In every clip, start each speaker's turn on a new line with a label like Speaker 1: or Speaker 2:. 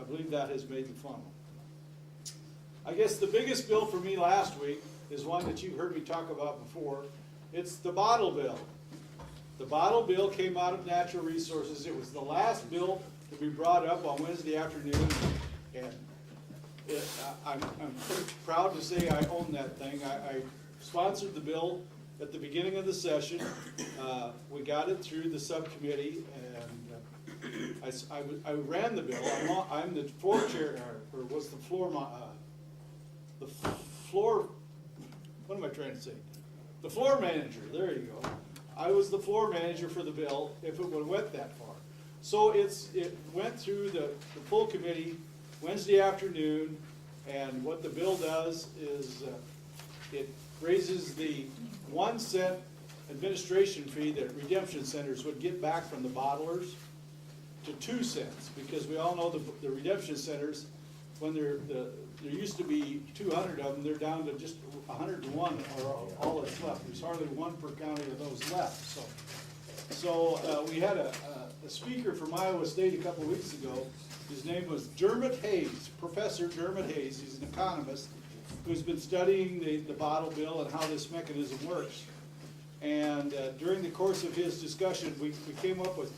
Speaker 1: believe that has made the funnel. I guess the biggest bill for me last week is one that you've heard me talk about before. It's the bottle bill. The bottle bill came out of Natural Resources. It was the last bill to be brought up on Wednesday afternoon, and I'm pretty proud to say I own that thing. I sponsored the bill at the beginning of the session. We got it through the subcommittee, and I ran the bill. I'm the floor chair, or was the floor, what am I trying to say? The floor manager, there you go. I was the floor manager for the bill if it would have went that far. So it went through the full committee Wednesday afternoon, and what the bill does is it raises the 1 cent administration fee that redemption centers would get back from the bottlers to 2 cents, because we all know the redemption centers, when there used to be 200 of them, they're down to just 101 or all that's left. There's hardly one per county of those left. So we had a speaker from Iowa State a couple of weeks ago. His name was Dermot Hayes, Professor Dermot Hayes. He's an economist who's been studying the bottle bill and how this mechanism works. And during the course of his discussion, we came up with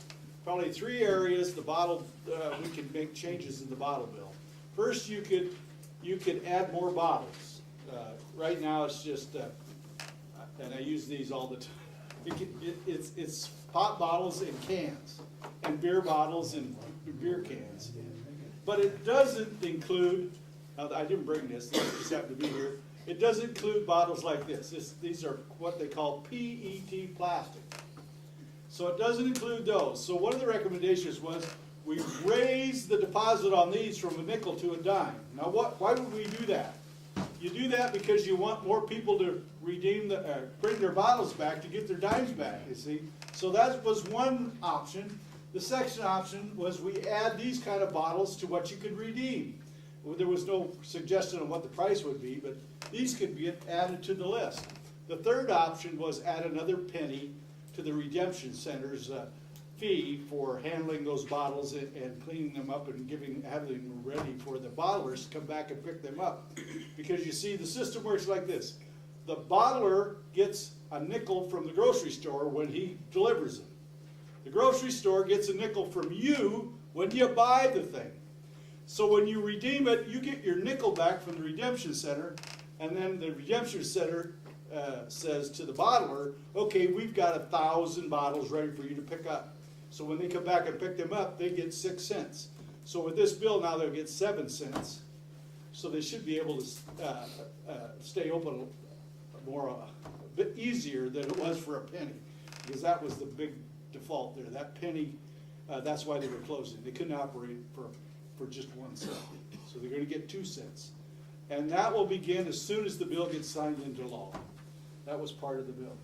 Speaker 1: probably 3 areas we can make changes in the bottle bill. First, you could add more bottles. Right now, it's just, and I use these all the time. It's pop bottles and cans, and beer bottles and beer cans. But it doesn't include. I didn't bring this. This just happened to be here. It doesn't include bottles like this. These are what they call PET plastic. So it doesn't include those. So one of the recommendations was we raise the deposit on these from a nickel to a dime. Now, why would we do that? You do that because you want more people to bring their bottles back to get their dimes back, you see. So that was one option. The second option was we add these kind of bottles to what you could redeem. Well, there was no suggestion of what the price would be, but these could be added to the list. The third option was add another penny to the redemption center's fee for handling those bottles and cleaning them up and having them ready for the bottlers to come back and pick them up. Because you see, the system works like this. The bottler gets a nickel from the grocery store when he delivers them. The grocery store gets a nickel from you when you buy the thing. So when you redeem it, you get your nickel back from the redemption center, and then the redemption center says to the bottler, okay, we've got 1,000 bottles ready for you to pick up. So when they come back and pick them up, they get 6 cents. So with this bill now, they'll get 7 cents. So they should be able to stay open a bit easier than it was for a penny, because that was the big default there. That penny, that's why they were closing. They couldn't operate for just 1 cent. So they're going to get 2 cents. And that will begin as soon as the bill gets signed into law. That was part of the bill.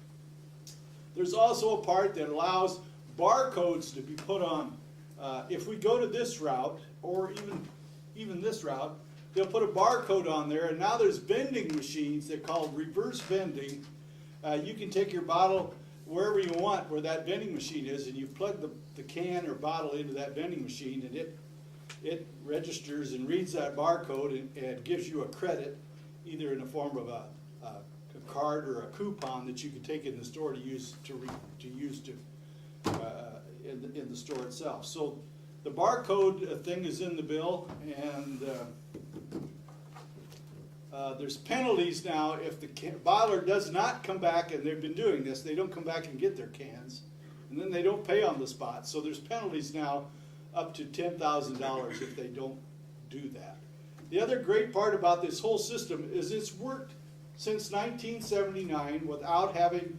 Speaker 1: There's also a part that allows barcodes to be put on. If we go to this route, or even this route, they'll put a barcode on there, and now there's vending machines. They're called reverse vending. You can take your bottle wherever you want, where that vending machine is, and you plug the can or bottle into that vending machine, and it registers and reads that barcode and gives you a credit, either in the form of a card or a coupon that you can take in the store to use in the store itself. So the barcode thing is in the bill, and there's penalties now if the bottler does not come back, and they've been doing this. They don't come back and get their cans, and then they don't pay on the spot. So there's penalties now up to $10,000 if they don't do that. The other great part about this whole system is it's worked since 1979 without having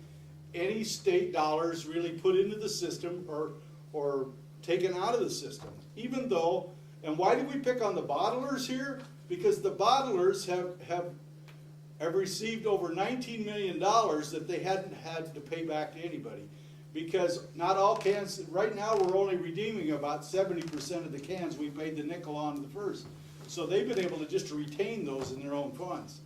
Speaker 1: any state dollars really put into the system or taken out of the system. Even though, and why do we pick on the bottlers here? Because the bottlers have received over $19 million that they hadn't had to pay back to anybody. Because not all cans, right now we're only redeeming about 70% of the cans we paid the nickel on the first. So they've been able to just retain those in their own funds.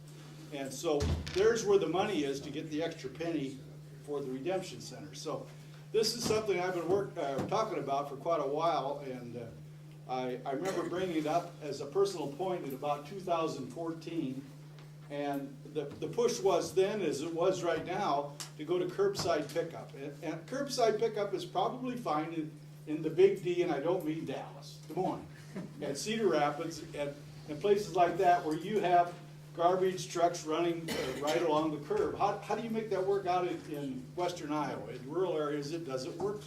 Speaker 1: And so there's where the money is to get the extra penny for the redemption center. So this is something I've been talking about for quite a while, and I remember bringing it up as a personal point in about 2014, and the push was then, as it was right now, to go to curbside pickup. And curbside pickup is probably fine in the Big D, and I don't mean Dallas, Des Moines, and Cedar Rapids, and places like that where you have garbage trucks running right along the curb. How do you make that work out in western Iowa? In rural areas, it doesn't work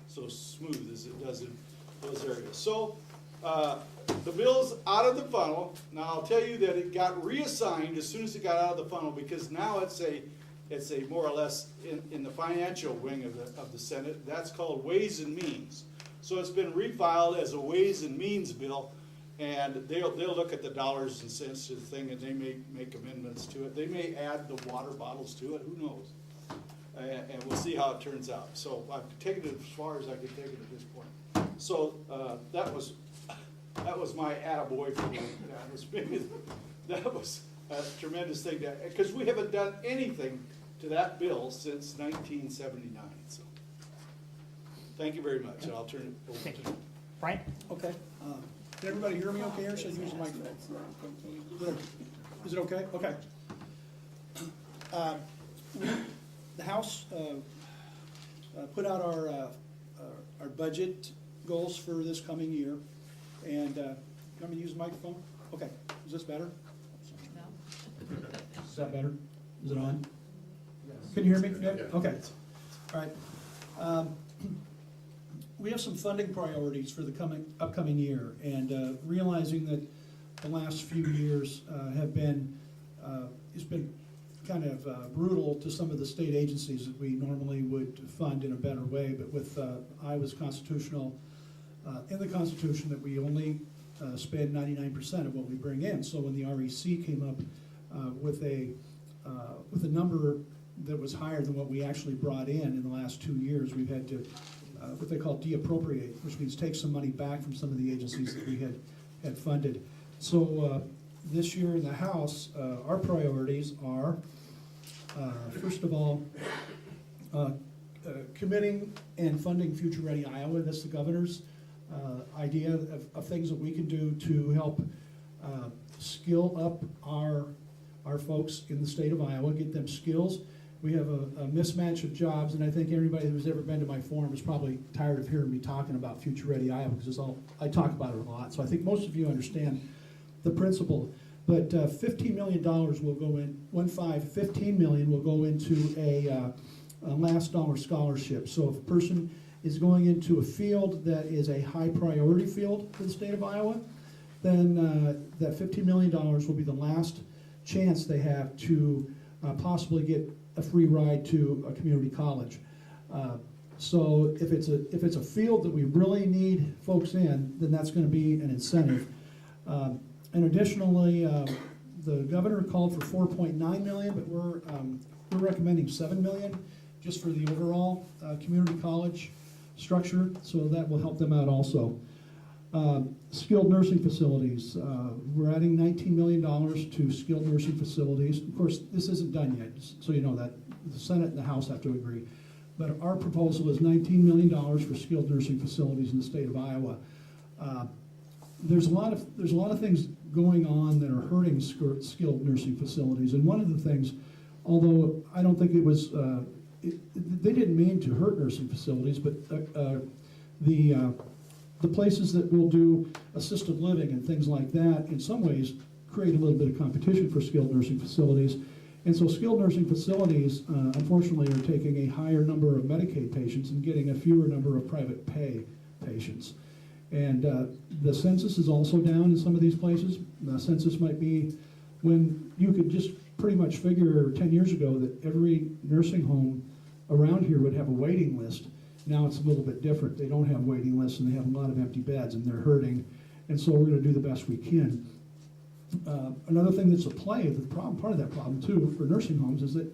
Speaker 1: so smooth as it does in those areas. So the bill's out of the funnel. Now I'll tell you that it got reassigned as soon as it got out of the funnel, because now it's a more or less in the financial wing of the Senate. That's called Ways and Means. So it's been refiled as a Ways and Means bill, and they'll look at the dollars and cents to the thing, and they may make amendments to it. They may add the water bottles to it. Who knows? And we'll see how it turns out. So I've taken it as far as I can take it at this point. So that was my attaboy for me. That was a tremendous thing, because we haven't done anything to that bill since 1979. So thank you very much, and I'll turn it over to you.
Speaker 2: Brian?
Speaker 3: Okay. Can everybody hear me okay, or should I use the microphone? Is it okay? Okay. The House put out our budget goals for this coming year, and you want me to use the microphone? Okay. Is this better? Is that better? Is it on? Can you hear me? Yeah. Okay. All right. We have some funding priorities for the upcoming year, and realizing that the last few years have been, it's been kind of brutal to some of the state agencies that we normally would fund in a better way, but with Iowa's constitutional, in the Constitution, that we only spend 99% of what we bring in. So when the REC came up with a number that was higher than what we actually brought in the last 2 years, we've had to what they call de-appropriate, which means take some money back from some of the agencies that we had funded. So this year in the House, our priorities are, first of all, committing and funding Future Ready Iowa. That's the governor's idea of things that we can do to help skill up our folks in the state of Iowa, get them skills. We have a mismatch of jobs, and I think everybody who's ever been to my forum is probably tired of hearing me talking about Future Ready Iowa, because I talk about it a lot. So I think most of you understand the principle. But $15 million will go in, 15 million will go into a last dollar scholarship. So if a person is going into a field that is a high priority field for the state of Iowa, then that $15 million will be the last chance they have to possibly get a free ride to a community college. So if it's a field that we really need folks in, then that's going to be an incentive. And additionally, the governor called for 4.9 million, but we're recommending 7 million just for the overall community college structure. So that will help them out also. Skilled nursing facilities. We're adding $19 million to skilled nursing facilities. Of course, this isn't done yet, so you know that. The Senate and the House have to agree. But our proposal is $19 million for skilled nursing facilities in the state of Iowa. There's a lot of things going on that are hurting skilled nursing facilities. And one of the things, although I don't think it was, they didn't mean to hurt nursing facilities, but the places that will do assisted living and things like that, in some ways, create a little bit of competition for skilled nursing facilities. And so skilled nursing facilities, unfortunately, are taking a higher number of Medicaid patients and getting a fewer number of private pay patients. And the census is also down in some of these places. The census might be when you could just pretty much figure 10 years ago that every nursing home around here would have a waiting list. Now it's a little bit different. They don't have waiting lists, and they have a lot of empty beds, and they're hurting. And so we're going to do the best we can. Another thing that's a play, part of that problem too for nursing homes, is that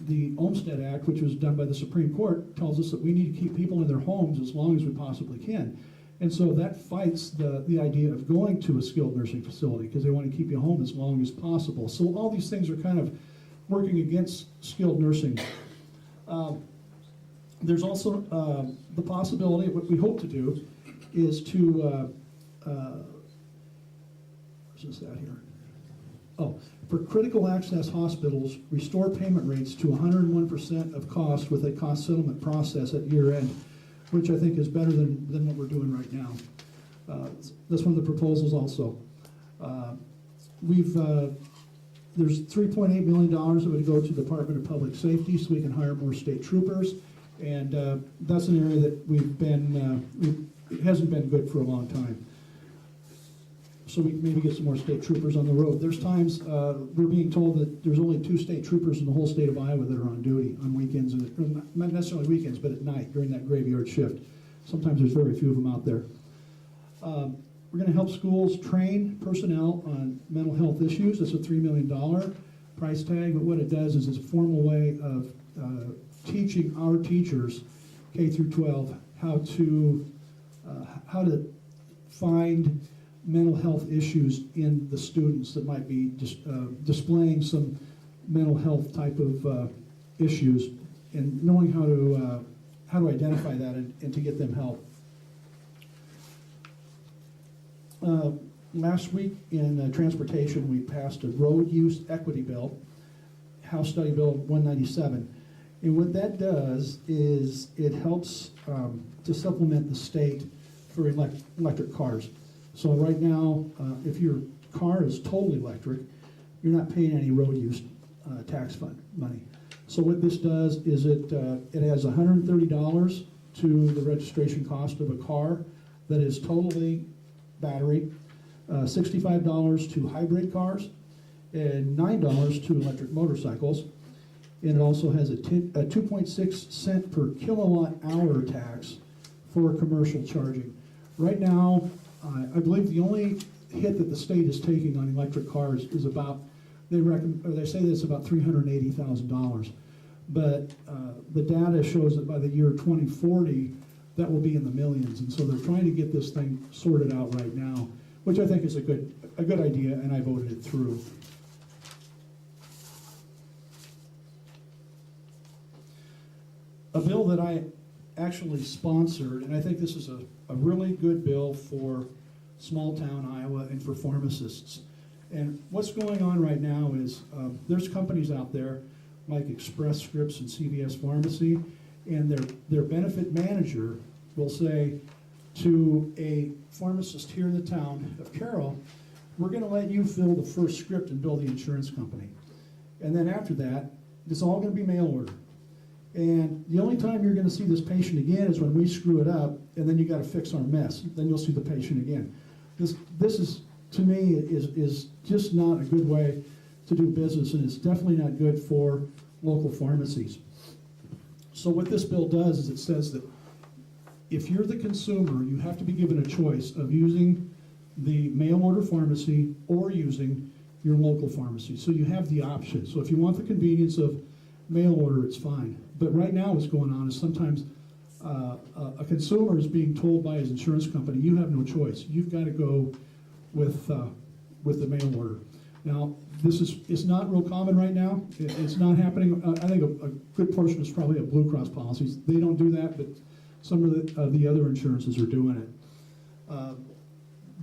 Speaker 3: the Olmstead Act, which was done by the Supreme Court, tells us that we need to keep people in their homes as long as we possibly can. And so that fights the idea of going to a skilled nursing facility, because they want to keep you home as long as possible. So all these things are kind of working against skilled nursing. There's also the possibility of what we hope to do is to, where's this at here? Oh, for critical access hospitals, restore payment rates to 101% of cost with a cost settlement process at year end, which I think is better than what we're doing right now. That's one of the proposals also. There's $3.8 million that would go to the Department of Public Safety so we can hire more state troopers. And that's an area that it hasn't been good for a long time. So we can maybe get some more state troopers on the road. There's times we're being told that there's only 2 state troopers in the whole state of Iowa that are on duty on weekends, not necessarily weekends, but at night during that graveyard shift. Sometimes there's very few of them out there. We're going to help schools train personnel on mental health issues. That's a $3 million price tag, but what it does is it's a formal way of teaching our teachers, K through 12, how to find mental health issues in the students that might be displaying some mental health type of issues, and knowing how to identify that and to get them help. Last week in transportation, we passed a road use equity bill, House Study Bill 197. And what that does is it helps to supplement the state for electric cars. So right now, if your car is totally electric, you're not paying any road use tax fund money. So what this does is it adds $130 to the registration cost of a car that is totally battery, $65 to hybrid cars, and $9 to electric motorcycles. And it also has a 2.6 cent per kilowatt hour tax for commercial charging. Right now, I believe the only hit that the state is taking on electric cars is about, they say that it's about $380,000. But the data shows that by the year 2040, that will be in the millions. And so they're trying to get this thing sorted out right now, which I think is a good idea, and I voted it through. A bill that I actually sponsored, and I think this is a really good bill for small town Iowa and for pharmacists. And what's going on right now is there's companies out there like Express Scripts and CVS Pharmacy, and their benefit manager will say to a pharmacist here in the town of Carroll, we're going to let you fill the first script and bill the insurance company. And then after that, it's all going to be mail order. And the only time you're going to see this patient again is when we screw it up, and then you got to fix our mess. Then you'll see the patient again. This is, to me, is just not a good way to do business, and it's definitely not good for local pharmacies. So what this bill does is it says that if you're the consumer, you have to be given a choice of using the mail order pharmacy or using your local pharmacy. So you have the option. So if you want the convenience of mail order, it's fine. But right now what's going on is sometimes a consumer is being told by his insurance company, you have no choice. You've got to go with the mail order. Now, it's not real common right now. It's not happening. I think a good portion is probably of Blue Cross policies. They don't do that, but some of the other insurances are doing it.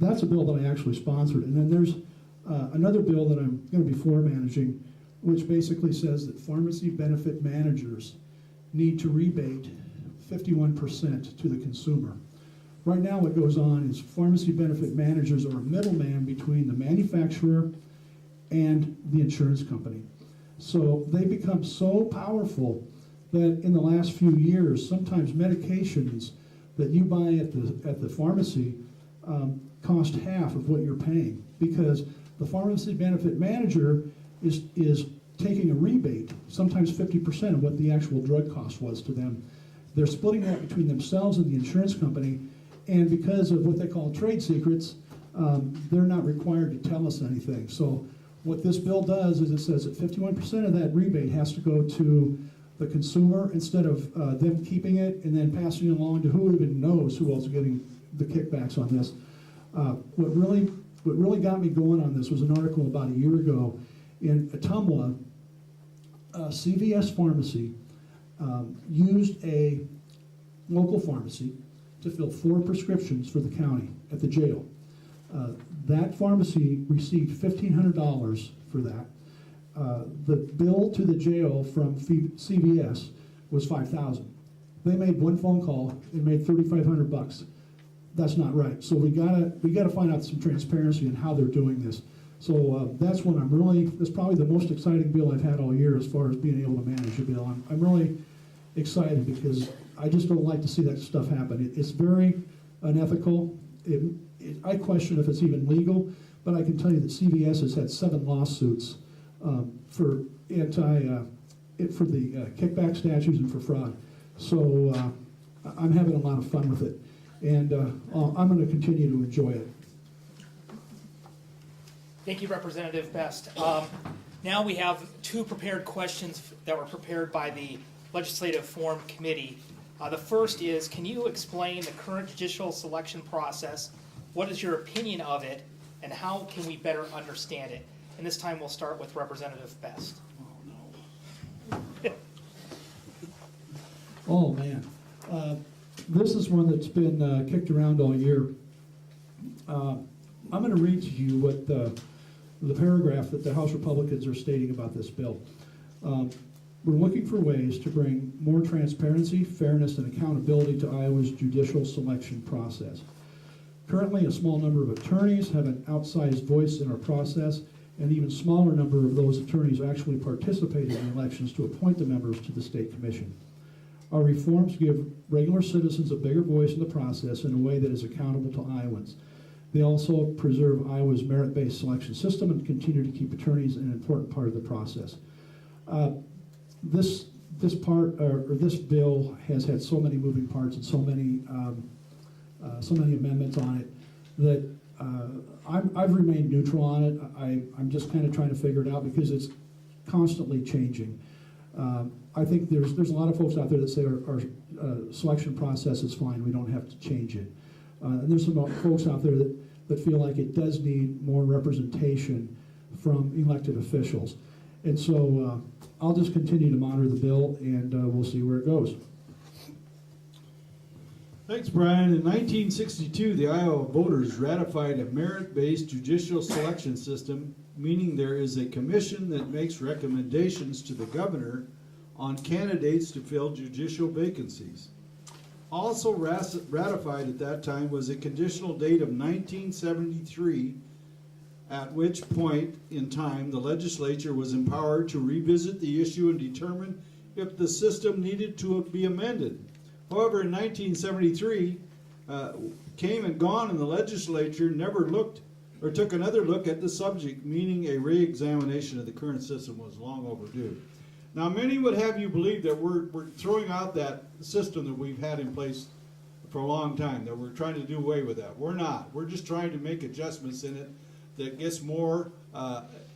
Speaker 3: That's a bill that I actually sponsored. And then there's another bill that I'm going to be floor managing, which basically says that pharmacy benefit managers need to rebate 51% to the consumer. Right now what goes on is pharmacy benefit managers are a middleman between the manufacturer and the insurance company. So they become so powerful that in the last few years, sometimes medications that you buy at the pharmacy cost half of what you're paying, because the pharmacy benefit manager is taking a rebate, sometimes 50% of what the actual drug cost was to them. They're splitting that between themselves and the insurance company, and because of what they call trade secrets, they're not required to tell us anything. So what this bill does is it says that 51% of that rebate has to go to the consumer instead of them keeping it and then passing it along to who even knows who else is getting the kickbacks on this. What really got me going on this was an article about a year ago in Ottumwa. CVS Pharmacy used a local pharmacy to fill 4 prescriptions for the county at the jail. That pharmacy received $1,500 for that. The bill to the jail from CVS was $5,000. They made one phone call and made $3,500. That's not right. So we gotta find out some transparency in how they're doing this. So that's when that's probably the most exciting bill I've had all year as far as being able to manage a bill. I'm really excited because I just don't like to see that stuff happen. It's very unethical. I question if it's even legal, but I can tell you that CVS has had 7 lawsuits for for the kickback statutes and for fraud. So I'm having a lot of fun with it, and I'm going to continue to enjoy it.
Speaker 2: Thank you, Representative Best. Now we have 2 prepared questions that were prepared by the Legislative Form Committee. The first is, can you explain the current judicial selection process? What is your opinion of it, and how can we better understand it? And this time we'll start with Representative Best.
Speaker 3: Oh, man. This is one that's been kicked around all year. I'm going to read to you what the paragraph that the House Republicans are stating about this bill. We're looking for ways to bring more transparency, fairness, and accountability to Iowa's judicial selection process. Currently, a small number of attorneys have an outsized voice in our process, and even smaller number of those attorneys actually participate in the elections to appoint the members to the state commission. Our reforms give regular citizens a bigger voice in the process in a way that is accountable to Iowans. They also preserve Iowa's merit-based selection system and continue to keep attorneys an important part of the process. This bill has had so many moving parts and so many amendments on it that I've remained neutral on it. I'm just kind of trying to figure it out because it's constantly changing. I think there's a lot of folks out there that say our selection process is fine, we don't have to change it. And there's some folks out there that feel like it does need more representation from elected officials. And so I'll just continue to monitor the bill, and we'll see where it goes.
Speaker 1: Thanks, Brian. In 1962, the Iowa voters ratified a merit-based judicial selection system, meaning there is a commission that makes recommendations to the governor on candidates to fill judicial vacancies. Also ratified at that time was a conditional date of 1973, at which point in time the legislature was empowered to revisit the issue and determine if the system needed to be amended. However, in 1973, came and gone, and the legislature never looked or took another look at the subject, meaning a re-examination of the current system was long overdue. Now, many would have you believe that we're throwing out that system that we've had in place for a long time, that we're trying to do away with that. We're not. We're just trying to make adjustments in it that gets more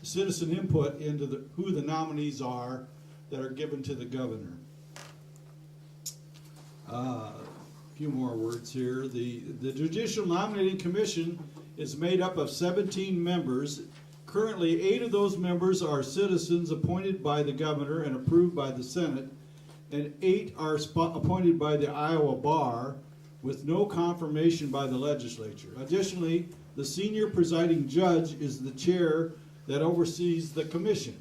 Speaker 1: citizen input into who the nominees are that are given to the governor. A few more words here. The Judicial Nominating Commission is made up of 17 members. Currently, 8 of those members are citizens appointed by the governor and approved by the Senate, and 8 are appointed by the Iowa Bar with no confirmation by the legislature. Additionally, the senior presiding judge is the chair that oversees the commission.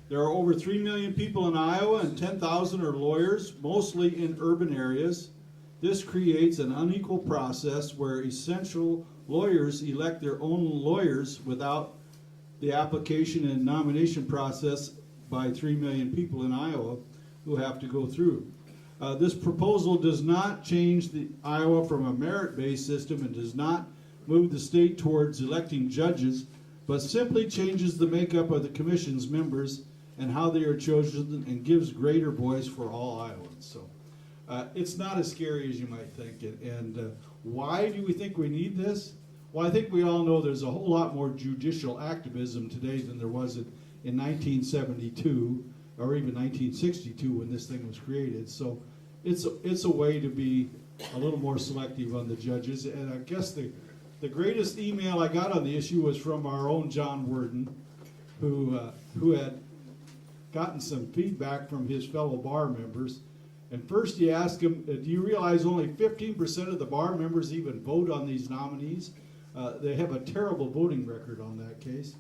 Speaker 1: There are over 3 million people in Iowa, and 10,000 are lawyers, mostly in urban areas. This creates an unequal process where essential lawyers elect their own lawyers without the application and nomination process by 3 million people in Iowa who have to go through. This proposal does not change Iowa from a merit-based system and does not move the state towards electing judges, but simply changes the makeup of the commission's members and how they are chosen, and gives greater voice for all Iowans. So it's not as scary as you might think. And why do we think we need this? Well, I think we all know there's a whole lot more judicial activism today than there was in 1972 or even 1962 when this thing was created. So it's a way to be a little more selective on the judges. And I guess the greatest email I got on the issue was from our own John Worden, who had gotten some feedback from his fellow bar members, And first you ask them, do you realize only 15% of the bar members even vote on these nominees? They have a terrible voting record on that case.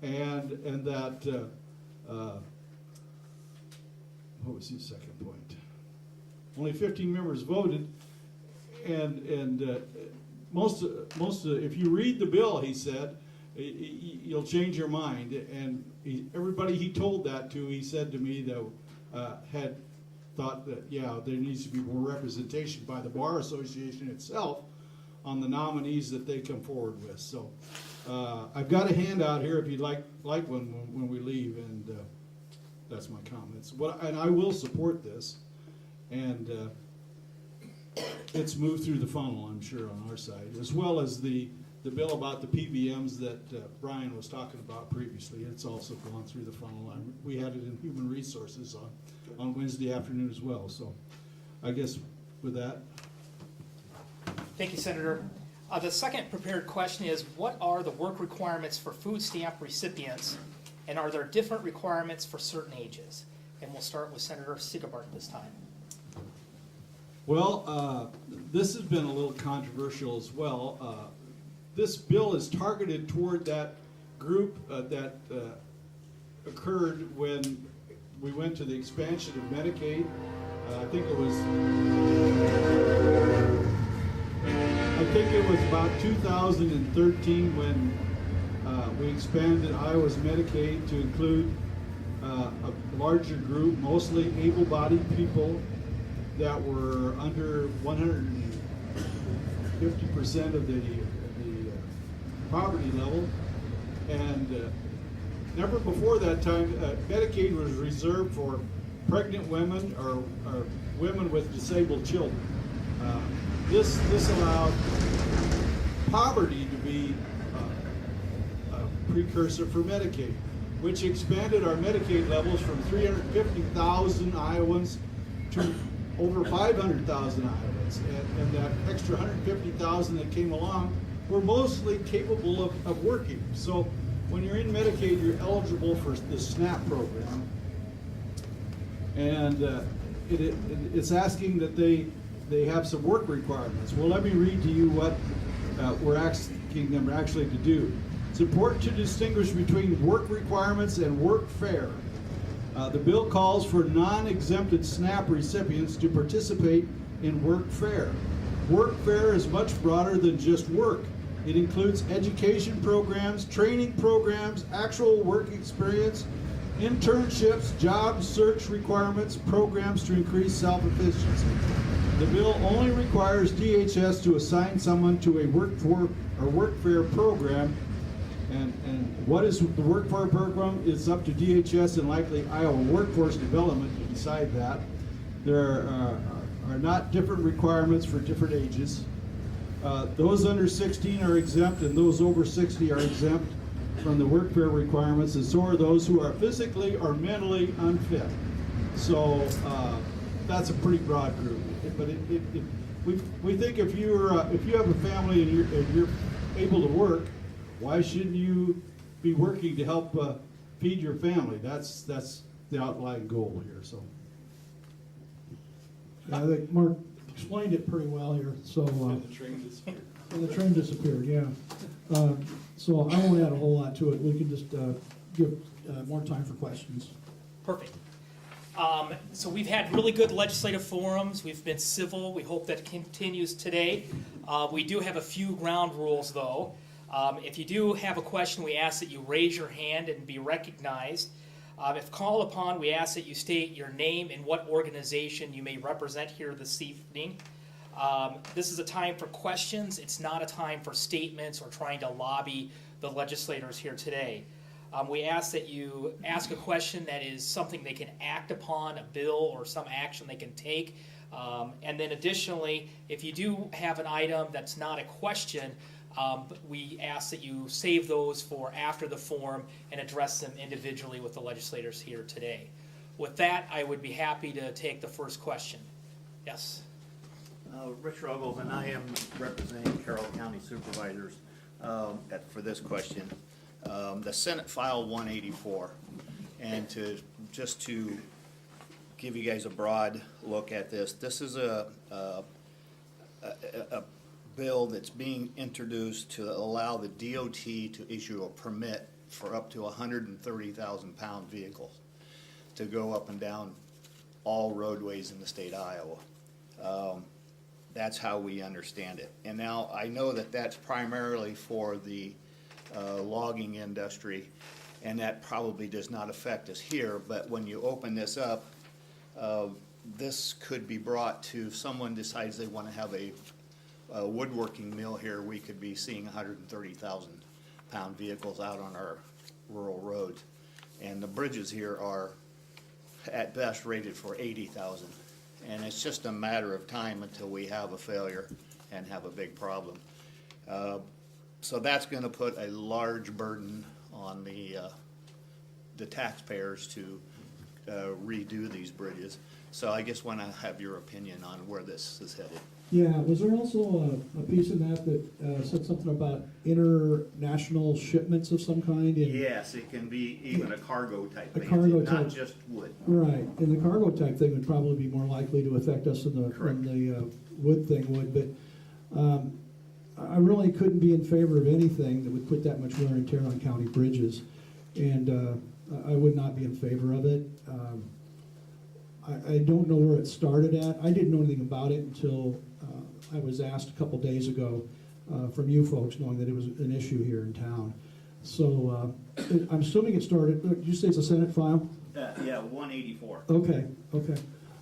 Speaker 1: And that, what was his second point? Only 15 members voted, and most if you read the bill, he said, you'll change your mind. And everybody he told that to, he said to me that had thought that, yeah, there needs to be more representation by the Bar Association itself on the nominees that they come forward with. So I've got a handout here if you'd like one when we leave, and that's my comments. And I will support this, and it's moved through the funnel, I'm sure, on our side, as well as the bill about the PBMs that Brian was talking about previously. It's also gone through the funnel. We had it in Human Resources on Wednesday afternoon as well. So I guess with that.
Speaker 2: Thank you, Senator. The second prepared question is, what are the work requirements for food stamp recipients, and are there different requirements for certain ages? And we'll start with Senator Sigebert this time.
Speaker 1: Well, this has been a little controversial as well. This bill is targeted toward that group that occurred when we went to the expansion of Medicaid. I think it was about 2013 when we expanded Iowa's Medicaid to include a larger group, mostly able-bodied people that were under 150% of the poverty level. And never before that time, Medicaid was reserved for pregnant women or women with disabled children. This allowed poverty to be a precursor for Medicaid, which expanded our Medicaid levels from 350,000 Iowans to over 500,000 Iowans. And that extra 150,000 that came along were mostly capable of working. So when you're in Medicaid, you're eligible for the SNAP program. And it's asking that they have some work requirements. Well, let me read to you what we're asking them actually to do. It's important to distinguish between work requirements and work fare. The bill calls for non-exempted SNAP recipients to participate in work fare. Work fare is much broader than just work. It includes education programs, training programs, actual work experience, internships, job search requirements, programs to increase self-efficiency. The bill only requires DHS to assign someone to a work fare program, and what is the work fare program is up to DHS and likely Iowa Workforce Development to decide that. There are not different requirements for different ages. Those under 16 are exempt, and those over 60 are exempt from the work fare requirements, and so are those who are physically or mentally unfit. So that's a pretty broad group. But we think if you have a family and you're able to work, why shouldn't you be working to help feed your family? That's the outlying goal here. So
Speaker 3: I think Mark explained it pretty well here. So
Speaker 1: and the train disappeared.
Speaker 3: and the train disappeared. Yeah. So I won't add a whole lot to it. We can just give more time for questions.
Speaker 2: Perfect. So we've had really good legislative forums. We've been civil. We hope that continues today. We do have a few ground rules, though. If you do have a question, we ask that you raise your hand and be recognized. If called upon, we ask that you state your name and what organization you may represent here this evening. This is a time for questions. It's not a time for statements or trying to lobby the legislators here today. We ask that you ask a question that is something they can act upon, a bill or some action they can take. And then additionally, if you do have an item that's not a question, we ask that you save those for after the forum and address them individually with the legislators here today. With that, I would be happy to take the first question. Yes.
Speaker 4: Rich Ruggles, and I am representing Carroll County Supervisors for this question. The Senate File 184, and to give you guys a broad look at this. This is a bill that's being introduced to allow the DOT to issue a permit for up to 130,000-pound vehicles to go up and down all roadways in the state of Iowa. That's how we understand it. And now, I know that that's primarily for the logging industry, and that probably does not affect us here, but when you open this up, this could be brought to, if someone decides they want to have a woodworking mill here, we could be seeing 130,000-pound vehicles out on our rural roads. And the bridges here are at best rated for 80,000. And it's just a matter of time until we have a failure and have a big problem. So that's gonna put a large burden on the taxpayers to redo these bridges. So I just wanna have your opinion on where this is headed.
Speaker 3: Yeah, was there also a piece in that said something about international shipments of some kind?
Speaker 4: Yes, it can be even a cargo type
Speaker 3: A
Speaker 4: thing,
Speaker 3: cargo
Speaker 4: not
Speaker 3: type.
Speaker 4: just wood.
Speaker 3: Right, and the cargo type thing would probably be more likely to affect us than
Speaker 4: Correct.
Speaker 3: the wood thing would, but I really couldn't be in favor of anything that would put that much wear and tear on county bridges, and I would not be in favor of it. I don't know where it started at. I didn't know anything about it until I was asked a couple days ago from you folks, knowing that it was an issue here in town. So I'm assuming it started, did you say it's a Senate file?
Speaker 4: Yeah, 184.
Speaker 3: Okay.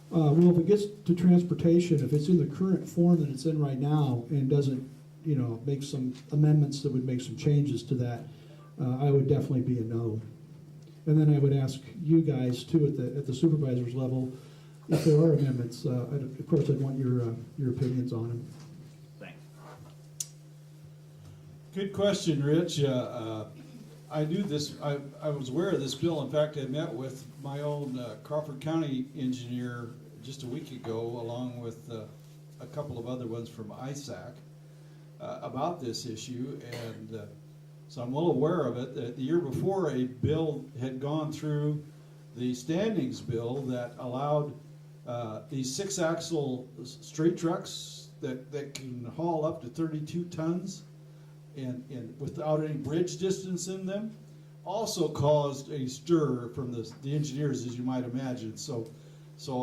Speaker 3: Well, if it gets to transportation, if it's in the current form that it's in right now and doesn't, make some amendments that would make some changes to that, I would definitely be a no. And then I would ask you guys too, at the supervisor's level, if there are amendments. Of course, I'd want your opinions on them.
Speaker 4: Thanks.
Speaker 1: Good question, Rich. I knew this, I was aware of this bill. In fact, I met with my own Crawford County engineer just a week ago, along with a couple of other ones from ISAC, about this issue. And so I'm well aware of it. The year before, a bill had gone through the standings bill that allowed these 6-axle straight trucks that can haul up to 32 tons and without any bridge distance in them, also caused a stir from the engineers, as you might imagine. So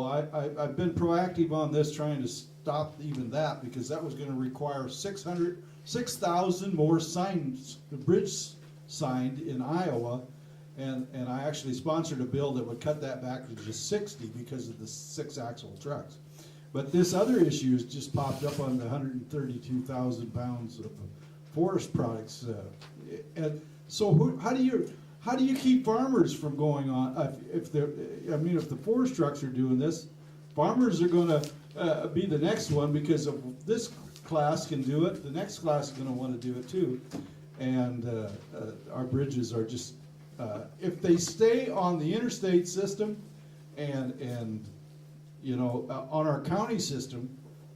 Speaker 1: I've been proactive on this, trying to stop even that, because that was going to require 6,000 more bridge signed in Iowa. And I actually sponsored a bill that would cut that back to just 60 because of the 6-axle trucks. But this other issue has just popped up on the 132,000 pounds of forest products. And so how do you keep farmers from going on? If the forest trucks are doing this, farmers are going to be the next one, because of this class can do it. The next class is going to want to do it too. And our bridges are just, if they stay on the interstate system and on our county system,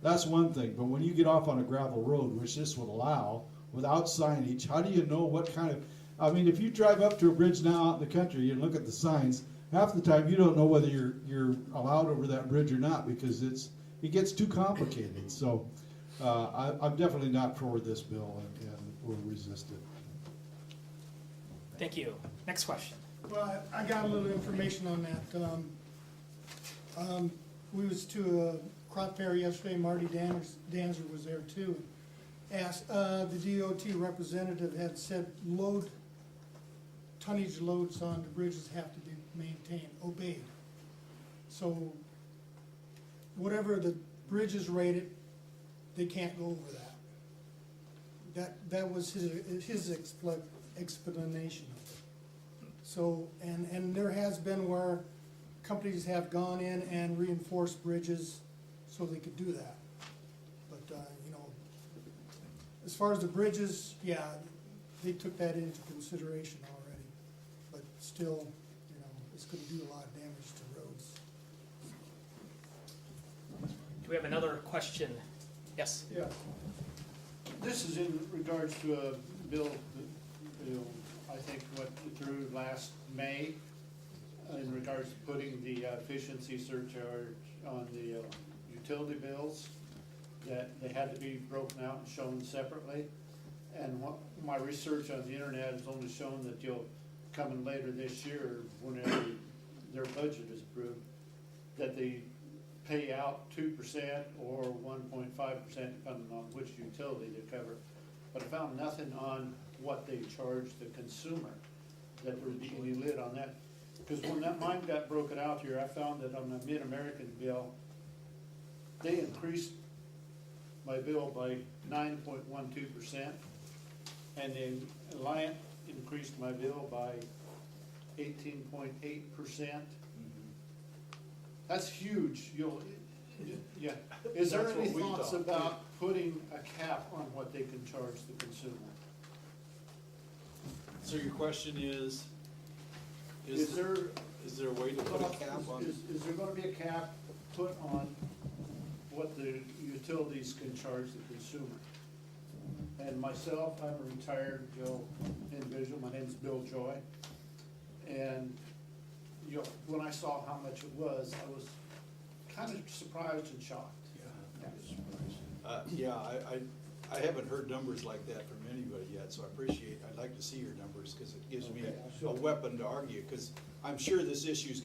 Speaker 1: that's one thing. But when you get off on a gravel road, which this would allow, without signage, how do you know what kind of, if you drive up to a bridge now out in the country and look at the signs, half the time you don't know whether you're allowed over that bridge or not, because it gets too complicated. So I'm definitely not for this bill, and will resist it.
Speaker 2: Thank you. Next question.
Speaker 5: Well, I got a little information on that. We was to a crop fair yesterday. Marty Danzer was there too. Asked, the DOT representative had said tonnage loads on the bridges have to be maintained, obeyed. So whatever the bridge is rated, they can't go over that. That was his explanation of it. So, and there has been where companies have gone in and reinforced bridges so they could do that. But, as far as the bridges, yeah, they took that into consideration already. But still, it's gonna do a lot of damage to roads.
Speaker 2: Do we have another question? Yes.
Speaker 6: Yeah. This is in regards to a bill that, I think went through last May. in regards to putting the efficiency surcharge on the utility bills, that they had to be broken out and shown separately. And what, my research on the internet has only shown that you'll, coming later this year, whenever their budget is approved, that they pay out 2% or 1.5%, depending on which utility they cover. But I found nothing on what they charge the consumer, that there would be any lid on that. Because when that mine got broken out here, I found that on the Mid-American bill, they increased my bill by 9.12%, and then Alliant increased my bill by 18.8%. That's huge, yeah. Is there
Speaker 1: That's
Speaker 6: any
Speaker 1: what we
Speaker 6: thoughts
Speaker 1: thought.
Speaker 6: about putting a cap on what they can charge the consumer?
Speaker 1: So your question is
Speaker 6: Is there,
Speaker 1: a way to put a cap on?
Speaker 6: is there gonna be a cap put on what the utilities can charge the consumer? And myself, I'm a retired individual, my name's Bill Joy. And, you know, when I saw how much it was, I was kind of surprised and shocked.
Speaker 1: Yeah, I haven't heard numbers like that from anybody yet, so I'd like to see your numbers, because it gives me a weapon to argue, because I'm sure this issue's